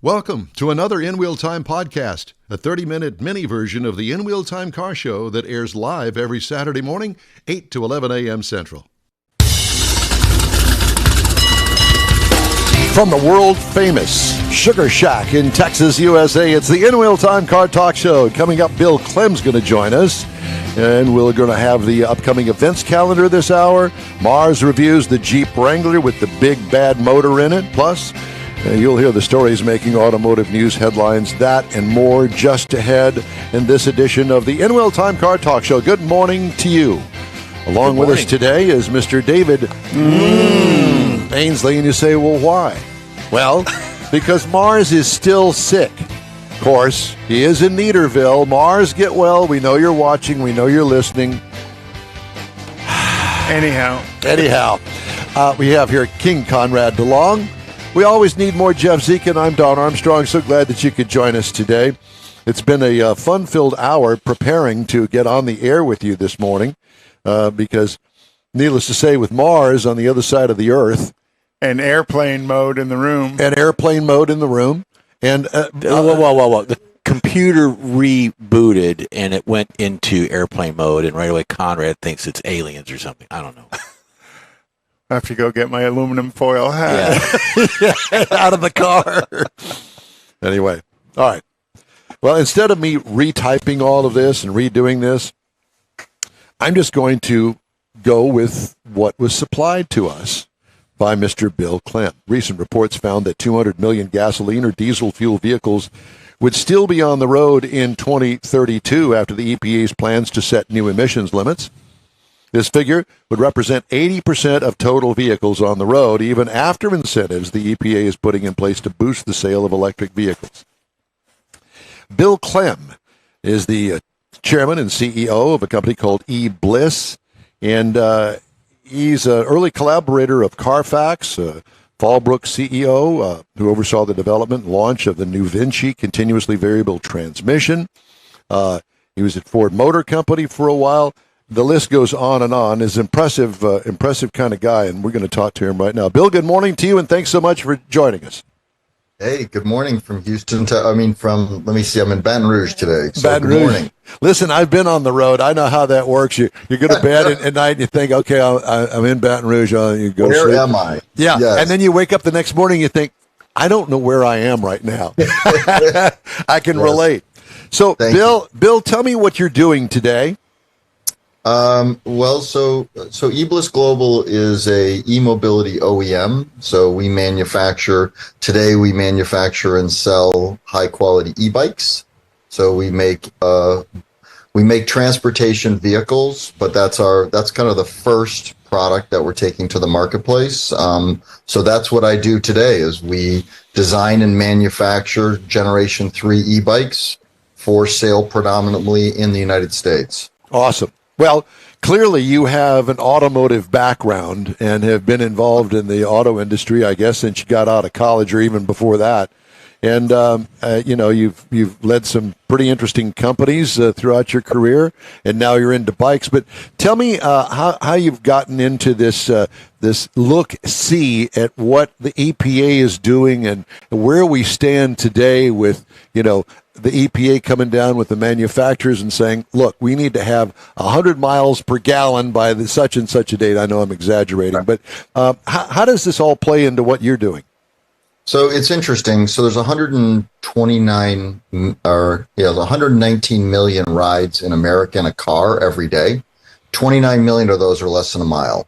Welcome to another In Wheel Time podcast, a 30-minute mini version of the In Wheel Time car show that airs live every Saturday morning, 8 to 11 a.m. Central. From the world-famous Sugar Shack in Texas, USA, it's the In Wheel Time Car Talk Show. Coming up, Bill Clem's going to join us, and we're going to have the upcoming events calendar this hour. Mars reviews the Jeep Wrangler with the big bad motor in it, plus you'll hear the stories making automotive news headlines. That and more just ahead in this edition of the In Wheel Time Car Talk Show. Good morning to you. Along with us today is Mr. David Ainsley, and you say, well, why? Well, because Mars is still sick. Of course, he is in Neaterville. Mars, get well. We know you're watching. We know you're listening. Anyhow, we have here King Conrad DeLong. We always need more Jeff Zeke, and I'm Don Armstrong. So glad that you could join us today. It's been a fun-filled hour preparing to get on the air with you this morning because, needless to say, with Mars on the other side of the Earth. And airplane mode in the room. And whoa. The computer rebooted, and it went into airplane mode, and right away Conrad thinks it's aliens or something. I don't know. I have to go get my aluminum foil hat. Yeah. Out of the car. Anyway, all right. Well, instead of me retyping all of this and redoing this, I'm just going to go with what was supplied to us by Mr. Bill Clem. Recent reports found that 200 million gasoline or diesel fuel vehicles would still be on the road in 2032 after the EPA's plans to set new emissions limits. This figure would represent 80% of total vehicles on the road, even after incentives the EPA is putting in place to boost the sale of electric vehicles. Bill Clem is the chairman and CEO of a company called eBliss, and he's an early collaborator of Carfax, Fallbrook CEO, who oversaw the development and launch of the new Vinci continuously variable transmission. He was at Ford Motor Company for a while. The list goes on and on. Is impressive kind of guy, and we're going to talk to him right now. Bill, good morning to you, and thanks so much for joining us. Hey, good morning from Houston I'm in Baton Rouge today. So Baton Rouge. Morning. Listen, I've been on the road. I know how that works. You go to bed at night and you think, okay, I'm in Baton Rouge. You go to sleep. Where am I? Yeah, yes. And then you wake up the next morning and you think, I don't know where I am right now. I can relate. So, Bill, tell me what you're doing today. So eBliss Global is a e-mobility OEM. So we manufacture and sell high quality e-bikes. So we make transportation vehicles, but that's kind of the first product that we're taking to the marketplace. So that's what I do today is we design and manufacture Generation 3 e-bikes for sale predominantly in the United States. Awesome. Well, clearly you have an automotive background and have been involved in the auto industry, I guess, since you got out of college or even before that. And, you've led some pretty interesting companies throughout your career, and now you're into bikes. But tell me how you've gotten into this look-see at what the EPA is doing and where we stand today with, the EPA coming down with the manufacturers and saying, look, we need to have 100 miles per gallon by such and such a date. I know I'm exaggerating, but how does this all play into what you're doing? So it's interesting. So there's 119 million rides in America in a car every day. 29 million of those are less than a mile.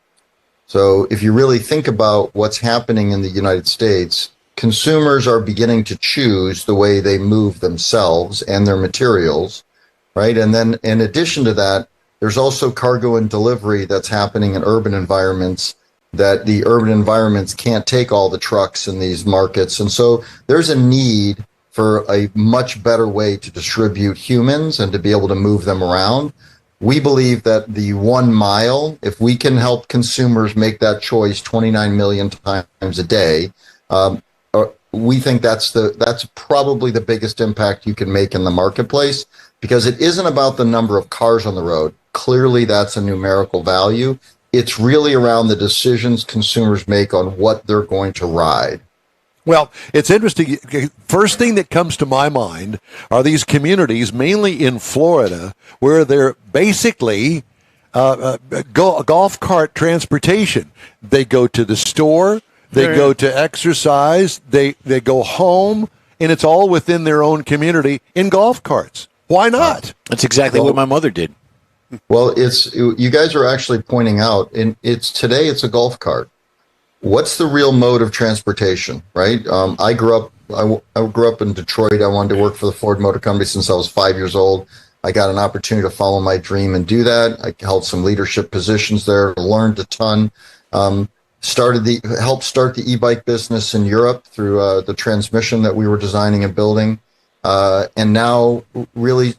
So if you really think about what's happening in the United States, consumers are beginning to choose the way they move themselves and their materials, right? And then in addition to that, there's also cargo and delivery that's happening in urban environments that the urban environments can't take all the trucks in these markets. And so there's a need for a much better way to distribute humans and to be able to move them around. We believe that the 1 mile, if we can help consumers make that choice 29 million times a day, we think that's probably the biggest impact you can make in the marketplace, because it isn't about the number of cars on the road. Clearly, that's a numerical value. It's really around the decisions consumers make on what they're going to ride. Well, it's interesting. First thing that comes to my mind are these communities, mainly in Florida, where they're basically golf cart transportation. They go to the store, they go to exercise, they go home, and it's all within their own community in golf carts. Why not? That's exactly what my mother did. Well, you guys are actually pointing out, and today it's a golf cart. What's the real mode of transportation, right? I grew up in Detroit. I wanted to work for the Ford Motor Company since I was 5 years old. I got an opportunity to follow my dream and do that. I held some leadership positions there, learned a ton. Helped start the e-bike business in Europe through the transmission that we were designing and building, and now really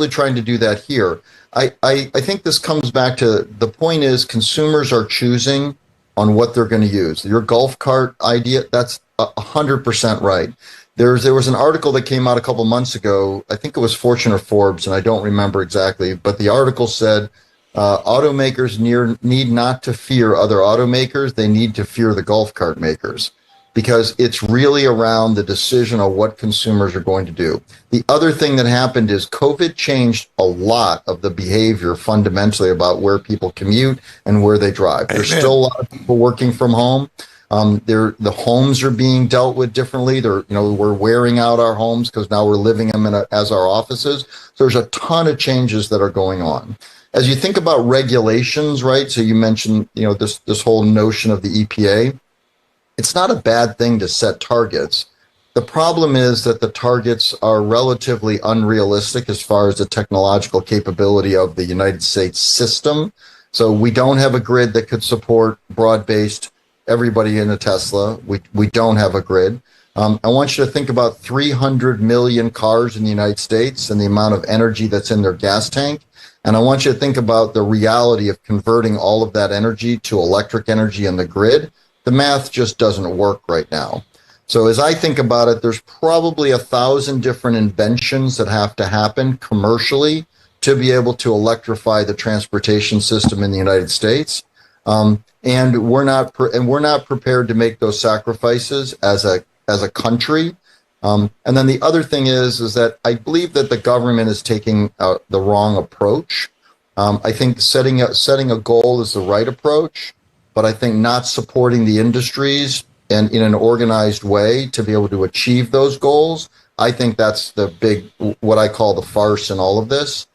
trying to do that here. I think this comes back to the point is consumers are choosing on what they're going to use. Your golf cart idea, that's 100% right. There was an article that came out a couple months ago. I think it was Fortune or Forbes, and I don't remember exactly, but the article said automakers need not to fear other automakers. They need to fear the golf cart makers, because it's really around the decision of what consumers are going to do. The other thing that happened is COVID changed a lot of the behavior fundamentally about where people commute and where they drive. Amen. There's still a lot of people working from home. The homes are being dealt with differently. We're wearing out our homes because now we're living them as our offices. So there's a ton of changes that are going on. As you think about regulations, right? So you mentioned, this whole notion of the EPA. It's not a bad thing to set targets. The problem is that the targets are relatively unrealistic as far as the technological capability of the United States system. So we don't have a grid that could support broad-based everybody in a Tesla. We don't have a grid. I want you to think about 300 million cars in the United States and the amount of energy that's in their gas tank. And I want you to think about the reality of converting all of that energy to electric energy in the grid. The math just doesn't work right now. So as I think about it, there's probably 1,000 different inventions that have to happen commercially to be able to electrify the transportation system in the United States. And we're not prepared to make those sacrifices as a country. And then the other thing is that I believe that the government is taking the wrong approach. I think setting a goal is the right approach. But I think not supporting the industries and in an organized way to be able to achieve those goals, I think that's the big, what I call the farce in all of this.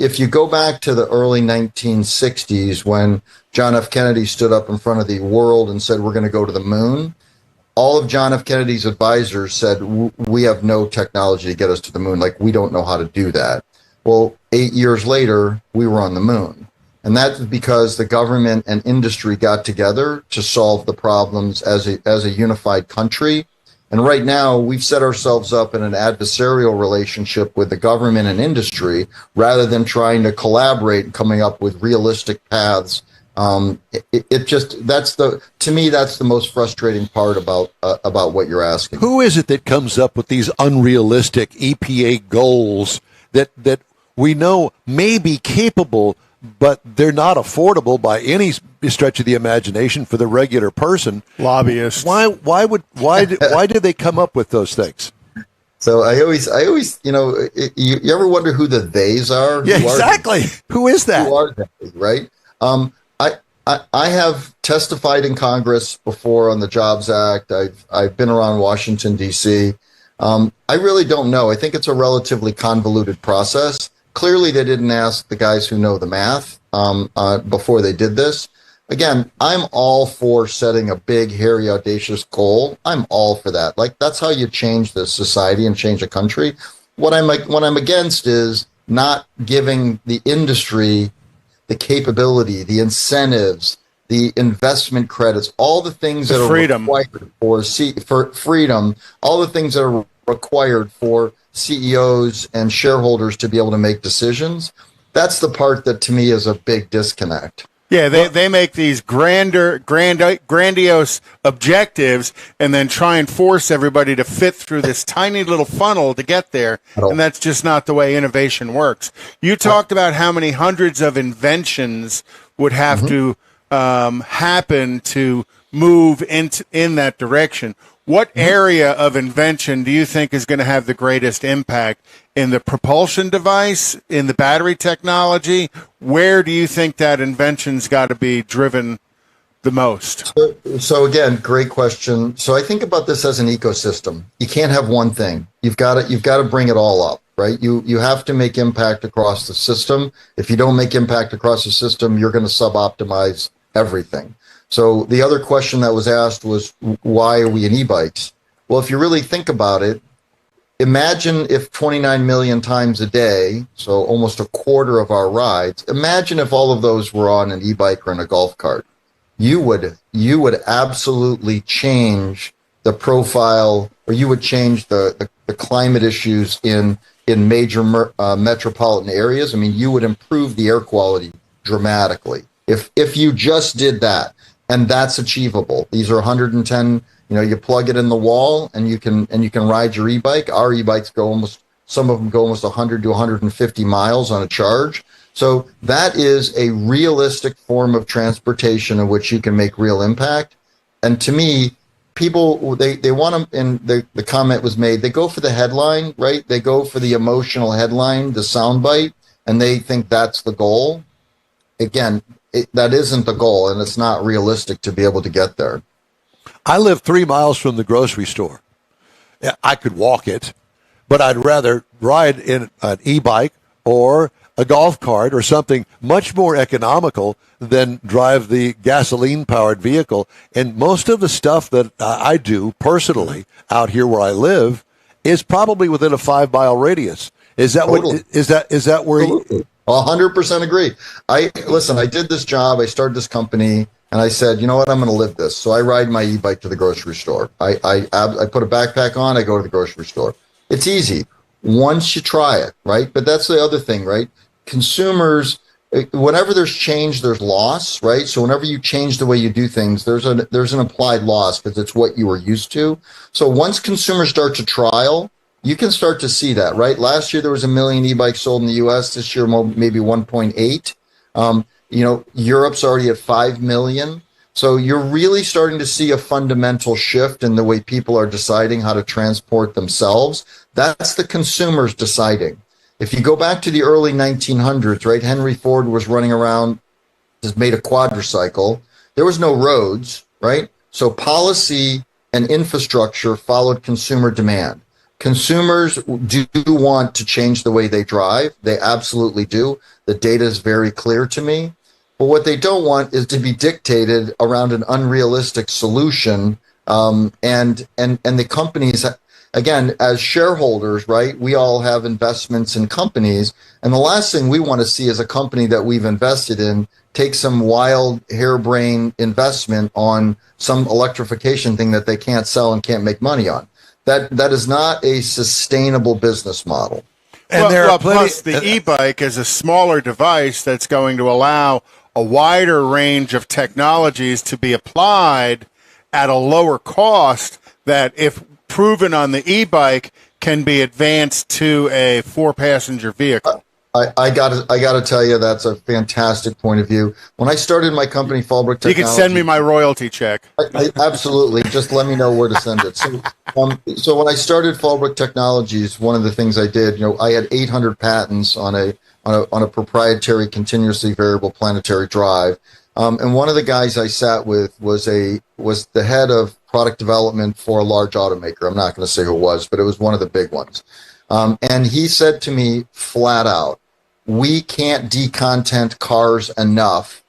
If you go back to the early 1960s when John F. Kennedy stood up in front of the world and said, we're going to go to the moon, all of John F. Kennedy's advisors said, we have no technology to get us to the moon. Like, we don't know how to do that. Well, 8 years later, we were on the moon. And that's because the government and industry got together to solve the problems as a unified country. And right now, we've set ourselves up in an adversarial relationship with the government and industry rather than trying to collaborate and coming up with realistic paths. To me, that's the most frustrating part about what you're asking. Who is it that comes up with these unrealistic EPA goals that we know may be capable, but they're not affordable by any stretch of the imagination for the regular person? Lobbyists. Why do they come up with those things? So I always, you ever wonder who the theys are? Yeah, exactly. Who is that? Who are they, right? I have testified in Congress before on the Jobs Act. I've been around Washington, D.C. I really don't know. I think it's a relatively convoluted process. Clearly, they didn't ask the guys who know the math before they did this. Again, I'm all for setting a big, hairy, audacious goal. I'm all for that. Like, that's how you change this society and change a country. What I'm against is not giving the industry the capability, the incentives, the investment credits, all the things that are required for freedom, all the things that are required for CEOs and shareholders to be able to make decisions. That's the part that to me is a big disconnect. Yeah, they make these grandiose objectives and then try and force everybody to fit through this tiny little funnel to get there, and that's just not the way innovation works. You talked about how many hundreds of inventions would have to happen to move in that direction. What area of invention do you think is going to have the greatest impact in the propulsion device, in the battery technology? Where do you think that invention's got to be driven the most? So again, great question. So I think about this as an ecosystem. You can't have one thing. You've got to bring it all up, right? You have to make impact across the system. If you don't make impact across the system, you're going to suboptimize everything. So the other question that was asked was, why are we in e-bikes? Well, if you really think about it, imagine if 29 million times a day, so almost a quarter of our rides, imagine if all of those were on an e-bike or in a golf cart. You would absolutely change the profile, or you would change the climate issues in major metropolitan areas. I mean, you would improve the air quality dramatically if you just did that. And that's achievable. These are 110, you plug it in the wall and you can ride your e-bike. Our e-bikes some of them go almost 100 to 150 miles on a charge. So that is a realistic form of transportation in which you can make real impact. And to me, people, they want to, and the comment was made, they go for the headline, right? They go for the emotional headline, the soundbite, and they think that's the goal. Again, that isn't the goal, and it's not realistic to be able to get there. I live 3 miles from the grocery store. I could walk it, but I'd rather ride in an e-bike or a golf cart or something much more economical than drive the gasoline-powered vehicle. And most of the stuff that I do personally out here where I live is probably within a 5-mile radius. Is that Totally. is that where you... 100% agree. I did this job. I started this company, and I said, you know what? I'm going to live this. So I ride my e-bike to the grocery store. I put a backpack on. I go to the grocery store. It's easy once you try it, right? But that's the other thing, right? Consumers, whenever there's change, there's loss, right? So whenever you change the way you do things, there's an applied loss because it's what you were used to. So once consumers start to trial, you can start to see that, right? Last year, there was 1 million e-bikes sold in the U.S. This year, maybe 1.8. Europe's already at 5 million. So you're really starting to see a fundamental shift in the way people are deciding how to transport themselves. That's the consumers deciding. If you go back to the early 1900s, right, Henry Ford was running around, just made a quadricycle. There was no roads, right? So policy and infrastructure followed consumer demand. Consumers do want to change the way they drive. They absolutely do. The data is very clear to me. But what they don't want is to be dictated around an unrealistic solution. And the companies, again, as shareholders, right, we all have investments in companies. And the last thing we want to see is a company that we've invested in take some wild harebrained investment on some electrification thing that they can't sell and can't make money on. That is not a sustainable business model. And plus the e-bike is a smaller device that's going to allow a wider range of technologies to be applied at a lower cost that, if proven on the e-bike, can be advanced to a 4-passenger vehicle. I got to tell you, that's a fantastic point of view. When I started my company, Fallbrook Technology, you can send me my royalty check. Absolutely. Just let me know where to send it. So when I started Fallbrook Technologies, one of the things I did, I had 800 patents on a proprietary continuously variable planetary drive. And one of the guys I sat with was the head of product development for a large automaker. I'm not going to say who it was, but it was one of the big ones. And he said to me flat out, we can't decontent cars enough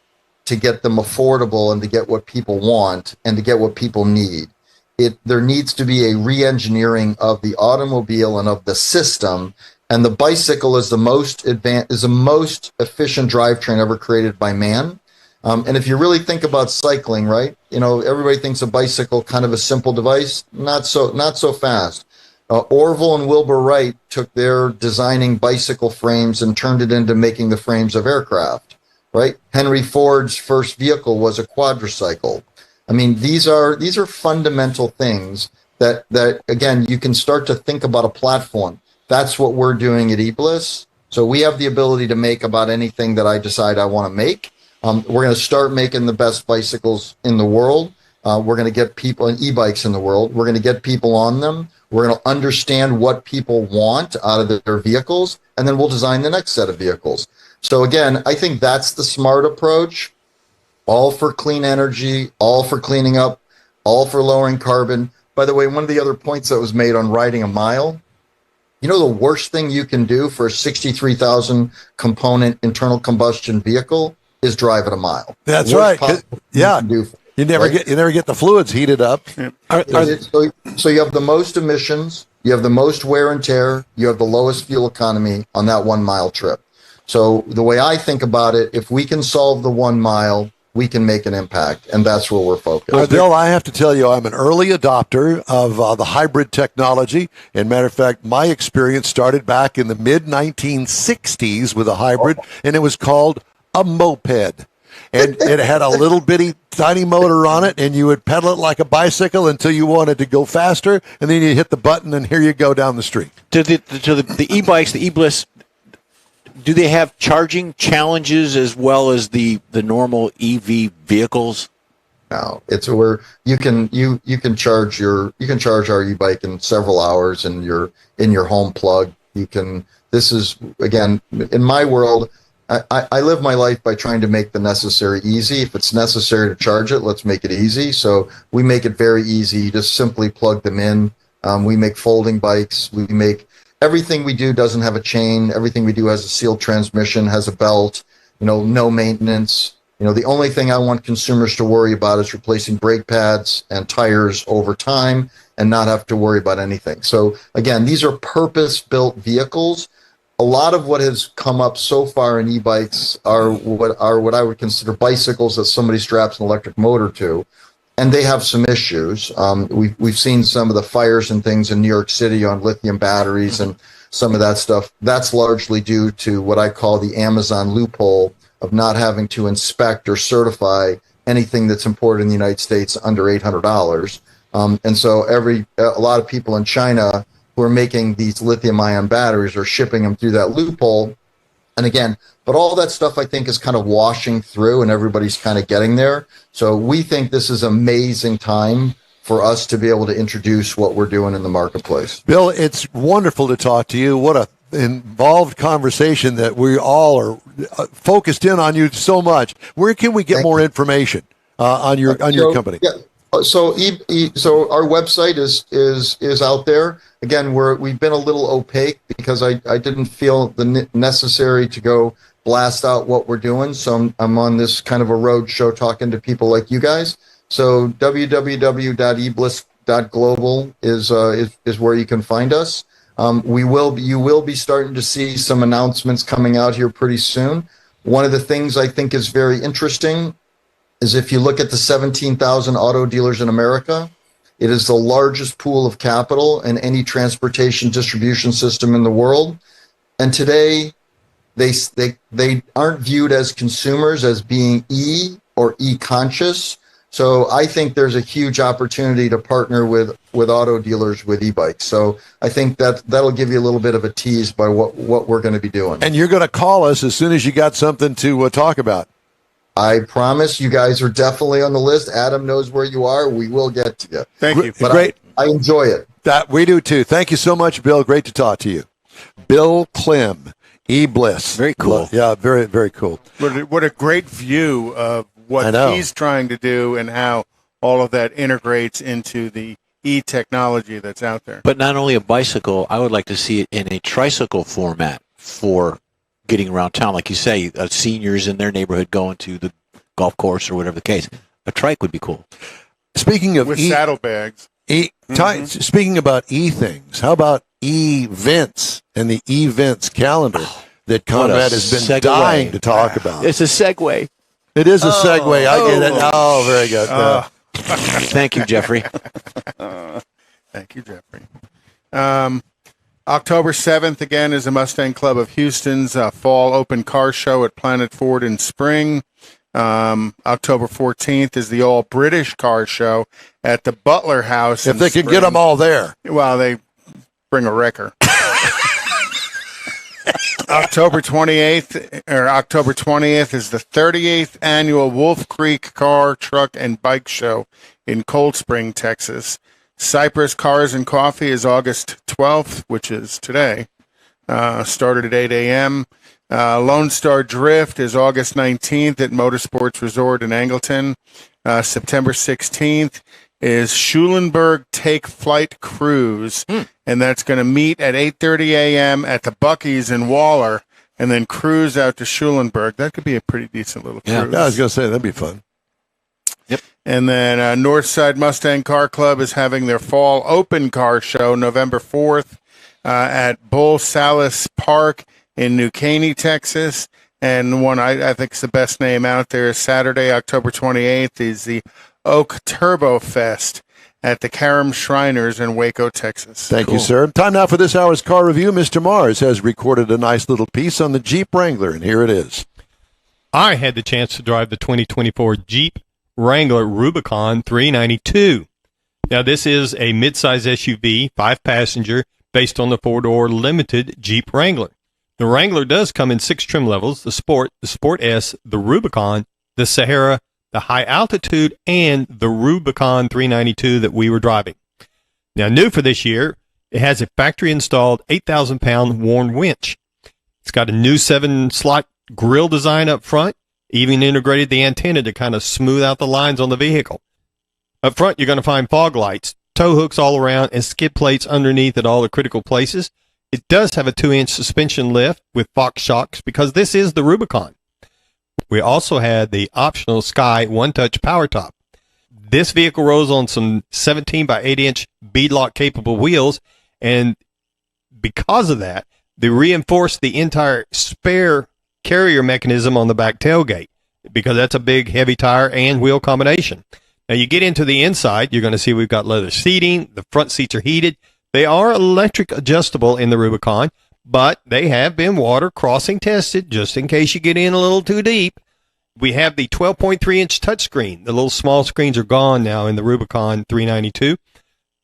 to get them affordable and to get what people want and to get what people need. There needs to be a re-engineering of the automobile and of the system. And the bicycle is the most efficient drivetrain ever created by man. And if you really think about cycling, right? Everybody thinks a bicycle kind of a simple device. Not so fast. Orville and Wilbur Wright took their designing bicycle frames and turned it into making the frames of aircraft, right? Henry Ford's first vehicle was a quadricycle. I mean, these are fundamental things that again, you can start to think about a platform. That's what we're doing at eBliss. So we have the ability to make about anything that I decide I want to make. We're going to start making the best bicycles in the world. We're going to get people and e-bikes in the world. We're going to get people on them. We're going to understand what people want out of their vehicles, and then we'll design the next set of vehicles. So again, I think that's the smart approach. All for clean energy, all for cleaning up, all for lowering carbon. By the way, one of the other points that was made on riding a mile, you know, the worst thing you can do for a 63,000 component internal combustion vehicle is drive it a mile. That's right. Yeah. You never get the fluids heated up. So you have the most emissions, you have the most wear and tear, you have the lowest fuel economy on that 1 mile trip. So the way I think about it, if we can solve the 1 mile, we can make an impact, and that's where we're focused. Bill, I have to tell you, I'm an early adopter of the hybrid technology. And matter of fact, my experience started back in the mid-1960s with a hybrid, and it was called a moped. And it had a little bitty tiny motor on it, and you would pedal it like a bicycle until you wanted to go faster, and then you hit the button, and here you go down the street. To the e-bikes, the eBliss, do they have charging challenges as well as the normal EV vehicles? No, it's where you can charge our e-bike in several hours, and you're in your home plug. This is, again, in my world, I live my life by trying to make the necessary easy. If it's necessary to charge it, let's make it easy. So we make it very easy. You just simply plug them in. We make folding bikes. We make everything we do doesn't have a chain. Everything we do has a sealed transmission, has a belt, no maintenance. The only thing I want consumers to worry about is replacing brake pads and tires over time and not have to worry about anything. So again, these are purpose-built vehicles. A lot of what has come up so far in e-bikes are what I would consider bicycles that somebody straps an electric motor to, and they have some issues. We've seen some of the fires and things in New York City on lithium batteries and some of that stuff. That's largely due to what I call the Amazon loophole of not having to inspect or certify anything that's imported in the United States under $800. And so a lot of people in China who are making these lithium-ion batteries are shipping them through that loophole. And again, but all that stuff I think is kind of washing through, and everybody's kind of getting there. So we think this is an amazing time for us to be able to introduce what we're doing in the marketplace. Bill, it's wonderful to talk to you. What a involved conversation that we all are focused in on you so much. Where can we get more information on your company? Yeah. So our website is out there. Again, we've been a little opaque because I didn't feel the necessary to go blast out what we're doing. So I'm on this kind of a road show talking to people like you guys. So www.ebliss.global is where you can find us. You will be starting to see some announcements coming out here pretty soon. One of the things I think is very interesting is if you look at the 17,000 auto dealers in America, it is the largest pool of capital in any transportation distribution system in the world. And today, they aren't viewed as consumers as being or e-conscious. So I think there's a huge opportunity to partner with auto dealers with e-bikes. So I think that'll give you a little bit of a tease by what we're going to be doing. And you're going to call us as soon as you got something to talk about. I promise you guys are definitely on the list. Adam knows where you are. We will get to you. Thank you. But Great. I enjoy it. That we do too. Thank you so much, Bill. Great to talk to you. Bill Clem, eBliss. Very cool. Yeah, very, very cool. What a great view of what he's trying to do and how all of that integrates into the e-technology that's out there. But not only a bicycle, I would like to see it in a tricycle format for getting around town. Like you say, seniors in their neighborhood going to the golf course or whatever the case. A trike would be cool. Speaking of with saddlebags. Speaking about e-things, how about events and the events calendar that Conrad has been dying to talk about? It's a segue. It is a segue. I get it. Oh, very good. Thank you, Jeffrey. Thank you, Jeffrey. October 7th, again, is the Mustang Club of Houston's fall open car show at Planet Ford in Spring. October 14th is the all-British car show at the Butler House. If they can get them all there. Well, they bring a wrecker. October 20th is the 38th annual Wolf Creek Car, Truck, and Bike Show in Cold Spring, Texas. Cypress Cars and Coffee is August 12th, which is today. Started at 8 a.m. Lone Star Drift is August 19th at Motorsports Resort in Angleton. September 16th is Schulenburg Take Flight Cruise, and that's going to meet at 8:30 a.m. at the Buc-ee's in Waller, and then cruise out to Schulenburg. That could be a pretty decent little cruise. Yeah, I was going to say, that'd be fun. Yep. And then Northside Mustang Car Club is having their fall open car show November 4th at Bull Salis Park in New Caney, Texas. And one I think is the best name out there is Saturday, October 28th, is the Oak Turbo Fest at the Karam Shriners in Waco, Texas. Thank you, sir. Time now for this hour's car review. Mr. Mars has recorded a nice little piece on the Jeep Wrangler, and here it is. I had the chance to drive the 2024 Jeep Wrangler Rubicon 392. Now, this is a midsize SUV, 5-passenger, based on the 4-door limited Jeep Wrangler. The Wrangler does come in 6 trim levels: the Sport S, the Rubicon, the Sahara, the High Altitude, and the Rubicon 392 that we were driving. Now, new for this year, it has a factory-installed 8,000-pound Warn winch. It's got a new 7-slot grille design up front, even integrated the antenna to kind of smooth out the lines on the vehicle. Up front, you're going to find fog lights, tow hooks all around, and skid plates underneath at all the critical places. It does have a 2-inch suspension lift with Fox shocks because this is the Rubicon. We also had the optional Sky one-touch power top. This vehicle rolls on some 17 by 8-inch beadlock capable wheels, and because of that, they reinforced the entire spare carrier mechanism on the back tailgate because that's a big, heavy tire and wheel combination. Now, you get into the inside, you're going to see we've got leather seating. The front seats are heated. They are electric adjustable in the Rubicon, but they have been water crossing tested just in case you get in a little too deep. We have the 12.3-inch touchscreen. The little small screens are gone now in the Rubicon 392.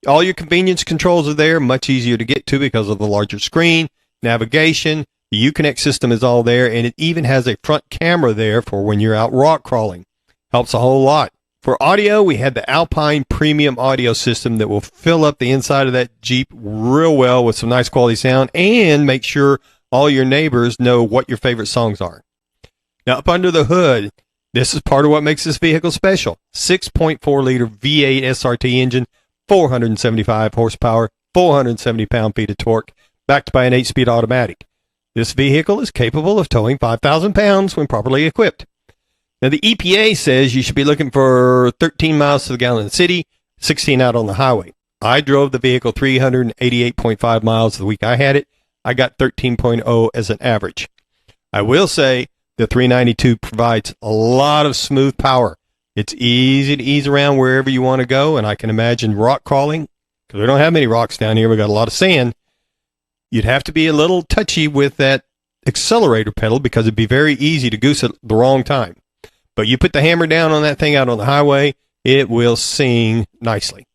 All your convenience controls are there, much easier to get to because of the larger screen, navigation. The Uconnect system is all there, and it even has a front camera there for when you're out rock crawling. Helps a whole lot. For audio, we had the Alpine Premium Audio System that will fill up the inside of that Jeep real well with some nice quality sound and make sure all your neighbors know what your favorite songs are. Now, up under the hood, this is part of what makes this vehicle special. 6.4-liter V8 SRT engine, 475 horsepower, 470 pound-feet of torque, backed by an 8-speed automatic. This vehicle is capable of towing 5,000 pounds when properly equipped. Now, the EPA says you should be looking for 13 miles to the gallon in the city, 16 out on the highway. I drove the vehicle 388.5 miles the week I had it. I got 13.0 as an average. I will say the 392 provides a lot of smooth power. It's easy to ease around wherever you want to go, and I can imagine rock crawling, because we don't have many rocks down here. We got a lot of sand. You'd have to be a little touchy with that accelerator pedal because it'd be very easy to goose at the wrong time. But you put the hammer down on that thing out on the highway, it will sing nicely.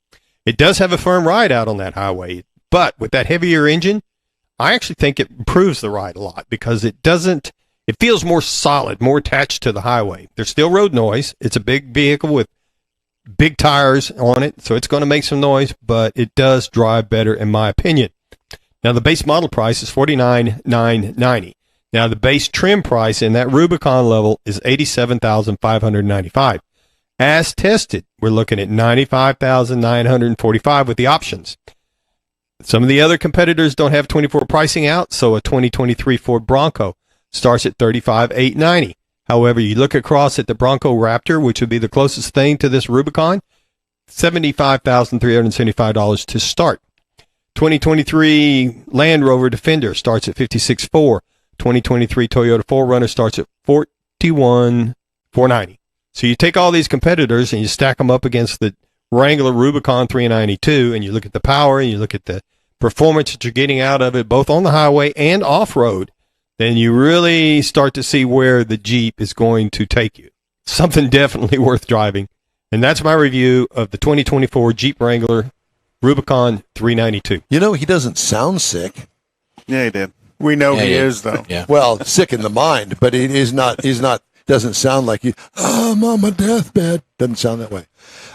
It does have a firm ride out on that highway, but with that heavier engine, I actually think it improves the ride a lot because it feels more solid, more attached to the highway. There's still road noise. It's a big vehicle with big tires on it, so it's going to make some noise, but it does drive better in my opinion. Now, the base model price is $49,990. Now, the base trim price in that Rubicon level is $87,595. As tested, we're looking at $95,945 with the options. Some of the other competitors don't have 24 pricing out, so a 2023 Ford Bronco starts at $35,890. However, you look across at the Bronco Raptor, which would be the closest thing to this Rubicon, $75,375 to start. 2023 Land Rover Defender starts at $56,400. 2023 Toyota 4Runner starts at $41,490. So you take all these competitors and you stack them up against the Wrangler Rubicon 392, and you look at the power and you look at the performance that you're getting out of it, both on the highway and off-road, then you really start to see where the Jeep is going to take you. Something definitely worth driving. And that's my review of the 2024 Jeep Wrangler Rubicon 392. You know, he doesn't sound sick. Yeah, he did. We know he yeah. is, though. Yeah. Well, sick in the mind, but it is not. He's not. Doesn't sound like I'm on my deathbed. Doesn't sound that way.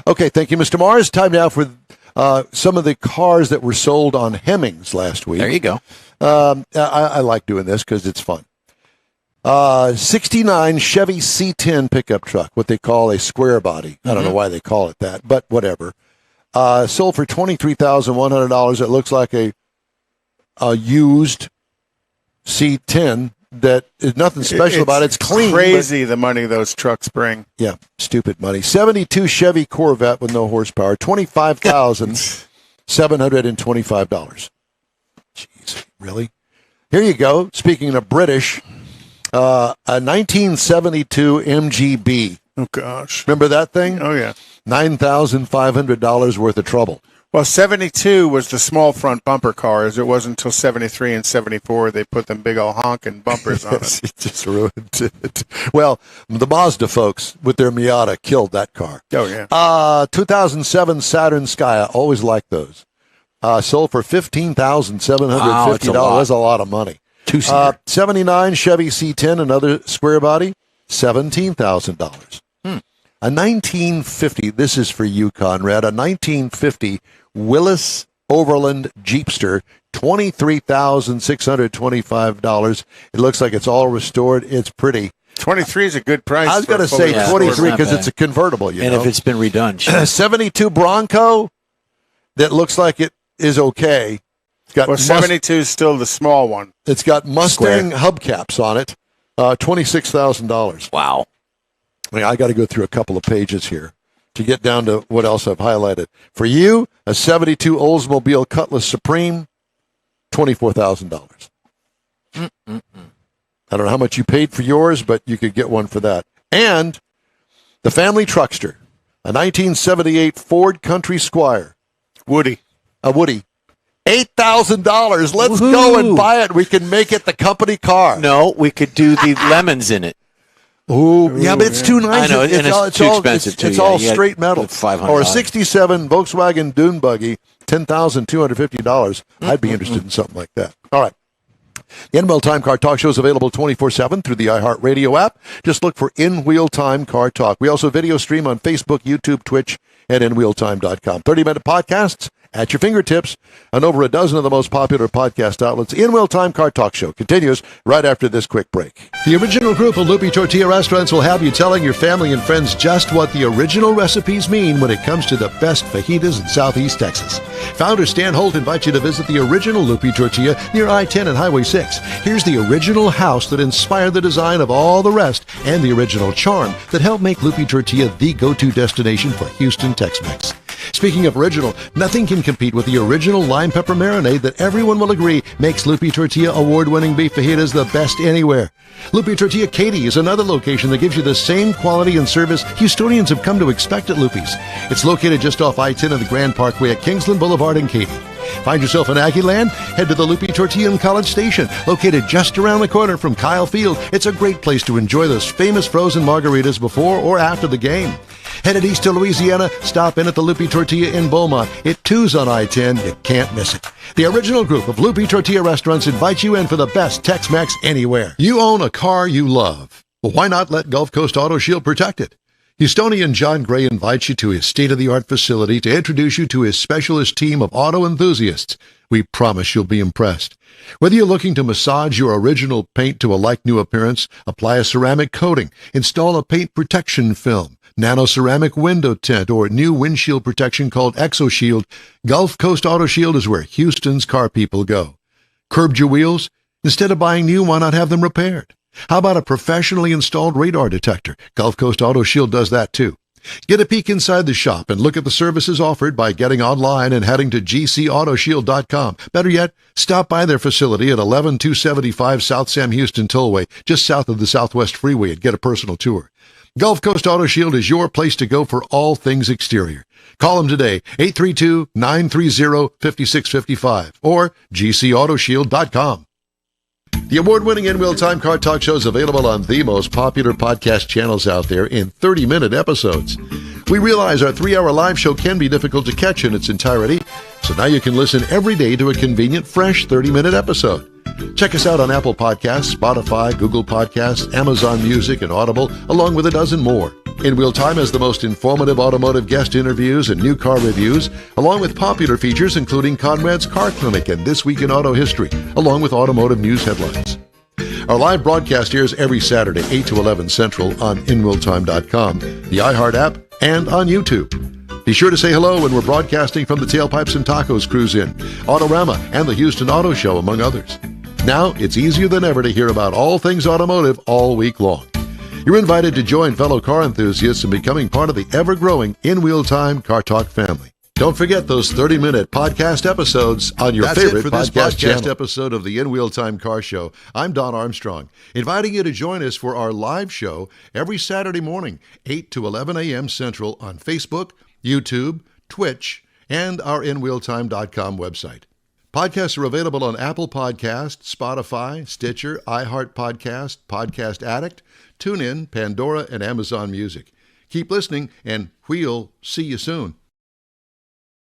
Okay, thank you, Mr. Mars. Time now for some of the cars that were sold on Hemmings last week. There you go. I like doing this because it's fun. 69 Chevy C10 pickup truck, what they call a square body. I don't know why they call it that, but whatever. Sold for $23,100. It looks like a used C10 that is nothing special about it. It's clean. Crazy the money those trucks bring. Yeah, stupid money. 72 Chevy Corvette with no horsepower, $25,725. Jeez, really? Here you go. Speaking of British, a 1972 MGB. Oh, gosh. Remember that thing? Oh, yeah. $9,500 worth of trouble. Well, 72 was the small front bumper cars. It wasn't until 73 and 74 they put them big old honking bumpers on it. It just ruined it. Well, the Mazda folks with their Miata killed that car. Oh, yeah. 2007 Saturn Sky. I always liked those. Sold for $15,750. Wow, that's a lot. That's a lot of money. 79 Chevy C10, another square body, $17,000. A 1950, this is for you, Conrad, a 1950 Willis Overland Jeepster, $23,625. It looks like it's all restored. It's pretty. 23 is a good price. I was going to say Yeah, 23 not because bad. it's a convertible, And know. if it's been redone, sure. 72 Bronco that looks like it is okay. It's got Well, 72 is still the small one. It's got Mustang hubcaps on it. $26,000. Wow. I mean, I got to go through a couple of pages here to get down to what else I've highlighted. For you, a 72 Oldsmobile Cutlass Supreme, $24,000. I don't know how much you paid for yours, but you could get one for that. And the family truckster, a 1978 Ford Country Squire. Woody. A Woody. $8,000. Let's Woohoo. go and buy it. We can make it the company car. No, we could do the lemons in it. Ooh, yeah, but it's too nice. I know, and it's too expensive, too. It's Yeah, all you got straight metal. $500. Or a 67 Volkswagen Dune Buggy, $10,250. I'd be interested in something like that. All right. The In-Wheel Time Car Talk Show is available 24/7 through the iHeartRadio app. Just look for In-Wheel Time Car Talk. We also video stream on Facebook, YouTube, Twitch, and InWheelTime.com. 30-minute podcasts at your fingertips on over a dozen of the most popular podcast outlets. In-Wheel Time Car Talk Show continues right after this quick break. The original group of Loopy Tortilla restaurants will have you telling your family and friends just what the original recipes mean when it comes to the best fajitas in Southeast Texas. Founder Stan Holt invites you to visit the original Loopy Tortilla near I-10 and Highway 6. Here's the original house that inspired the design of all the rest and the original charm that helped make Loopy Tortilla the go-to destination for Houston Tex-Mex. Speaking of original, nothing can compete with the original lime pepper marinade that everyone will agree makes Loopy Tortilla award-winning beef fajitas the best anywhere. Loopy Tortilla Katy is another location that gives you the same quality and service Houstonians have come to expect at Loopy's. It's located just off I-10 and the Grand Parkway at Kingsland Boulevard in Katy. Find yourself in Aggie Land? Head to the Loopy Tortilla in College Station, located just around the corner from Kyle Field. It's a great place to enjoy those famous frozen margaritas before or after the game. Headed east to Louisiana, stop in at the Loopy Tortilla in Beaumont. It too's on I-10. You can't miss it. The original group of Loopy Tortilla restaurants invites you in for the best Tex-Mex anywhere. You own a car you love. Well, why not let Gulf Coast Auto Shield protect it? Houstonian John Gray invites you to his state-of-the-art facility to introduce you to his specialist team of auto enthusiasts. We promise you'll be impressed. Whether you're looking to massage your original paint to a like-new appearance, apply a ceramic coating, install a paint protection film, nano-ceramic window tint, or new windshield protection called ExoShield, Gulf Coast Auto Shield is where Houston's car people go. Curbed your wheels? Instead of buying new, why not have them repaired? How about a professionally installed radar detector? Gulf Coast Auto Shield does that too. Get a peek inside the shop and look at the services offered by getting online and heading to gcautoshield.com. Better yet, stop by their facility at 11275 South Sam Houston Tollway, just south of the Southwest Freeway, and get a personal tour. Gulf Coast Auto Shield is your place to go for all things exterior. Call them today, 832-930-5655 or gcautoshield.com. The award-winning In-Wheel Time Car Talk Show is available on the most popular podcast channels out there in 30-minute episodes. We realize our 3-hour live show can be difficult to catch in its entirety, so So now you can listen every day to a convenient, fresh 30-minute episode. Check us out on Apple Podcasts, Spotify, Google Podcasts, Amazon Music, and Audible, along with a dozen more. In Wheel Time has the most informative automotive guest interviews and new car reviews, along with popular features including Conrad's Car Clinic and This Week in Auto History, along with automotive news headlines. Our live broadcast airs every Saturday, 8 to 11 Central on InWheelTime.com, the iHeart app, and on YouTube. Be sure to say hello when we're broadcasting from the Tailpipes and Tacos Cruise Inn, Autorama, and the Houston Auto Show, among others. Now, it's easier than ever to hear about all things automotive all week long. You're invited to join fellow car enthusiasts in becoming part of the ever-growing In Wheel Time Car Talk family. Don't forget those 30-minute podcast episodes on your favorite podcast episode of the In Wheel Time Car Show. I'm Don Armstrong, inviting you to join us for our live show every Saturday morning, 8 to 11 a.m. Central on Facebook, YouTube, Twitch, and our InWheelTime.com website. Podcasts are available on Apple Podcasts, Spotify, Stitcher, iHeart Podcast, Podcast Addict, TuneIn, Pandora, and Amazon Music. Keep listening, and we'll see you soon.